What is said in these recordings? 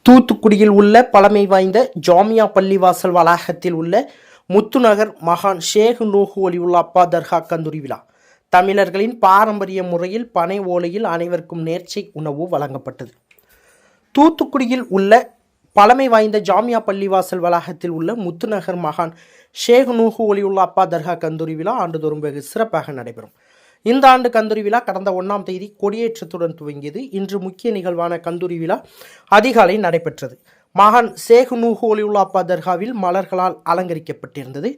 தூத்துக்குடியில் உள்ள பழமை வாய்ந்த ஜாமியா பள்ளிவாசல் வளாகத்தில் உள்ள முத்துநகர் மகான் ஷேக் நூஹு வலியுல்லா அப்பா தர்கா கந்தூரி விழா. தமிழர்களின் பாரம்பரிய முறையில் பனை ஓலையில் அனைவருக்கும் நேர்ச்சை உணவு வழங்கப்பட்டது. தூத்துக்குடியில் உள்ள பழமை வாய்ந்த ஜாமியா பள்ளிவாசல் வளாகத்தில் உள்ள முத்துநகர் மகான் ஷேக் நூஹு வலியுல்லா அப்பா தர்கா கந்தூரி விழா ஆண்டுதோறும் வெகு சிறப்பாக நடைபெறும். இந்த ஆண்டு கந்தூரி விழா கடந்த 1ஆம் தேதி கொடியேற்றத்துடன் துவங்கியது. இன்று முக்கிய நிகழ்வான கந்தூரி விழா அதிகாலை நடைபெற்றது. மகான் ஷேக் நூஹு வலியுல்லா அப்பா தர்காவில் மலர்களால் அலங்கரிக்கப்பட்டிருந்தது.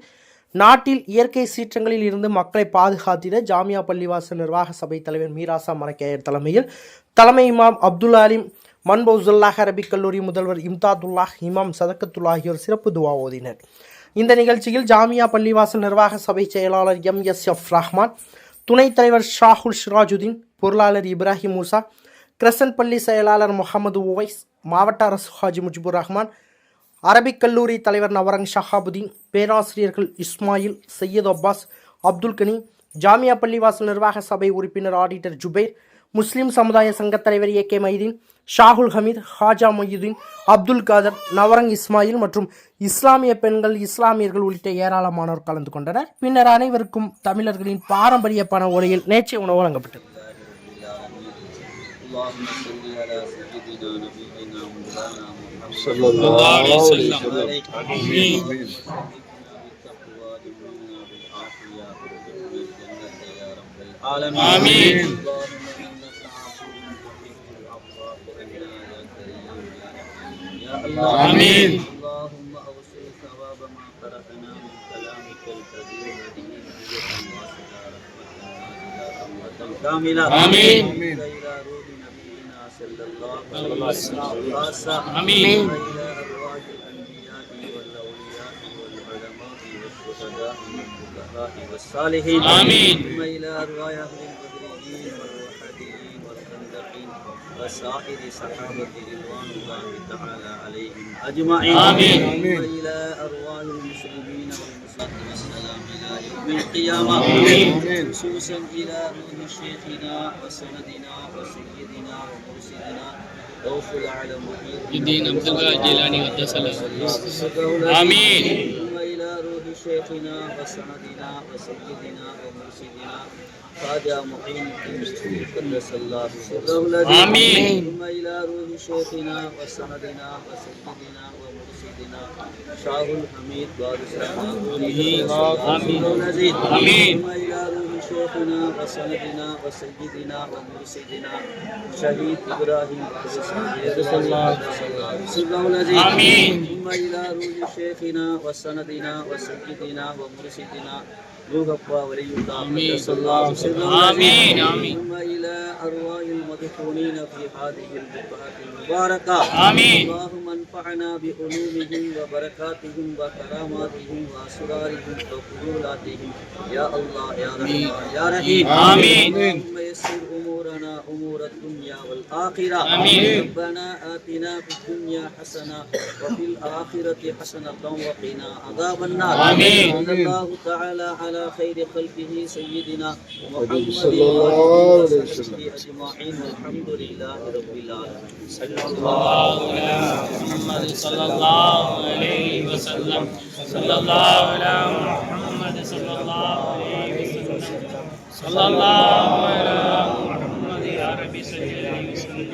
நாட்டில் இயற்கை சீற்றங்களில் இருந்து மக்களை பாதுகாத்திட ஜாமியா பள்ளிவாசல் நிர்வாக சபை தலைவர் மீராசா மரக்கையர் தலைமையில் தலைமை இமாம் அப்துல் அலீம், மன்பௌசுல்லாஹ் அரபிக் கல்லூரி முதல்வர் இம்தாதுல்லாஹ், இமாம் சதகத்துல்லா ஆகியோர் சிறப்பு துவா ஓதினர். இந்த நிகழ்ச்சியில் ஜாமியா பள்ளிவாசல் நிர்வாக சபை செயலாளர் MSF ரஹ்மான், துணைத் தலைவர் ஷாஹுல் சிராஜுதீன், பொருளாளர் இப்ராஹிம் மூசா, கிரசன்ட் பள்ளி செயலாளர் முகமது உவைஸ், மாவட்ட அரசு ஹாஜி முஜிபுர் ரஹ்மான், அரபிக் கல்லூரி தலைவர் நவரங் ஷஹாபுதீன், பேராசிரியர்கள் இஸ்மாயில், சையத் அப்பாஸ், அப்துல் கனி, ஜாமியா பள்ளிவாசல் நிர்வாக சபை உறுப்பினர் ஆடிட்டர் ஜுபைர், முஸ்லிம் சமுதாய சங்கத் தலைவர் AK மைதீன், ஷாகுல் ஹமீத், ஹாஜா மொய்யுதீன், அப்துல் காதர், நவரங் இஸ்மாயில் மற்றும் இஸ்லாமிய பெண்கள், இஸ்லாமியர்கள் உள்ளிட்ட ஏராளமானோர் கலந்து கொண்டனர். பின்னர் அனைவருக்கும் தமிழர்களின் பாரம்பரிய பண ஓலையில் நேர்ச்சை உணவு வழங்கப்பட்டது. آمين. اللهم أوصل ثواب ما قرأنا من كلامك الكريم رحمة كاملة. آمين. إلى روح نبينا صلى الله عليه وسلم. آمين. إلى أرواح الأنبياء والأولياء والعلماء والشهداء والفقهاء والصالحين. آمين. إلى أرواح البدريين والوحدين والخندقين وسائر صحابة رضوان الله تعالى عليهم أجمعين. آمين. وإلى أرواح المسلمين والمسلمات والسلام إلى يوم القيامة. آمين. خصوصا إلى روح شيخنا وسندنا وسيدنا ومرشدنا غوث الأعلم الدين عبد الله الجيلاني قدس الله. آمين. وإلى روح شيخنا وسندنا وسيدنا ومرشدنا خواجہ معین الدین قدس اللہ سرہ العظیم. آمین. ثم إلى روح شيخنا وسندنا وسيدنا ومرشدنا شاہ الحمید بادشاہ آمین. آمین. ثم إلى روح شيخنا وسندنا وسيدنا ومرشدنا شہید ابراہیم قدس اللہ سرہ العظیم. آمین. ثم إلى روح شيخنا وسندنا وسيدنا ومرشدنا روح أبا ولي الله قدس الله سرہ. آمين. آمين. ثم إلى أرواح المدفونين في هذه البقعة المباركة. آمين. اللهم انفعنا بعلومهم وبركاتهم وكراماتهم وأسرارهم وفضولاتهم يا الله يا رحمن يا رحيم. آمين. اللهم يسر أمورنا أمور الدنيا والآخرة. آمين. ربنا آتنا في الدنيا حسنة وفي الآخرة حسنة وقنا عذاب النار. آمين. صلى الله تعالى على خير خلقه سيدنا محمد وآله أجمعين والحمد لله رب العالمين. صلى الله على محمد صلى الله عليه وسلم. صلى الله على محمد صلى الله عليه وسلم. صلى الله على محمد يا ربي صل عليه وسلم.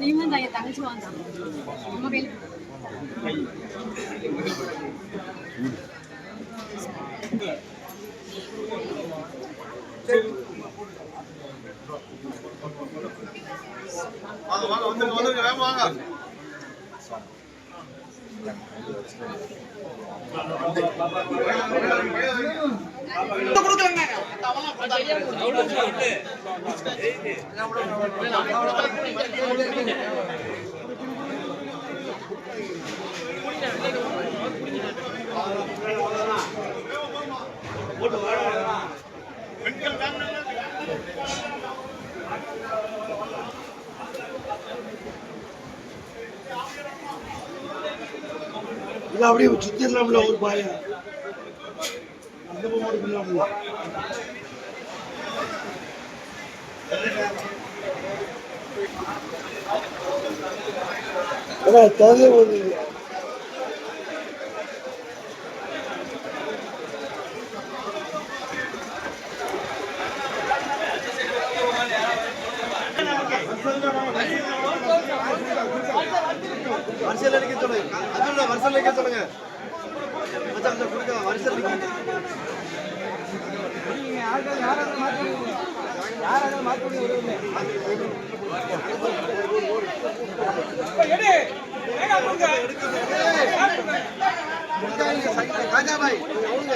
நீங்க தான் தங்கச்சி வாங்க நம்ம கையில வாங்க வந்து வாங்க. இல்லை அப்படியே சுத்திடலாம்ல ஒரு பாயா அந்த போகலாம்ல. தலை ஒரு வரிசையில் அடிக்க சொல்லுங்க. அதுல வரிசையில் அடிக்க சொல்லுங்க. மச்சான் இந்த கொடுங்க வரிசையில் அடிக்க. காஜா பாய் அவனுங்க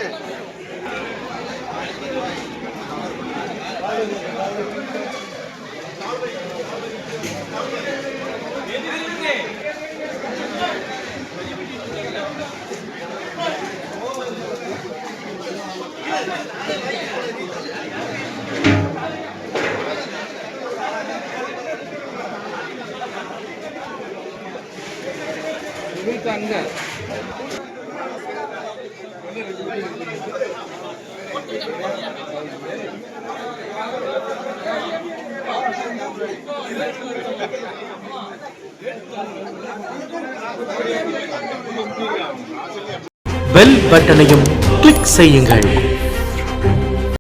பெல் பட்டனையும் கிளிக் செய்யுங்கள்.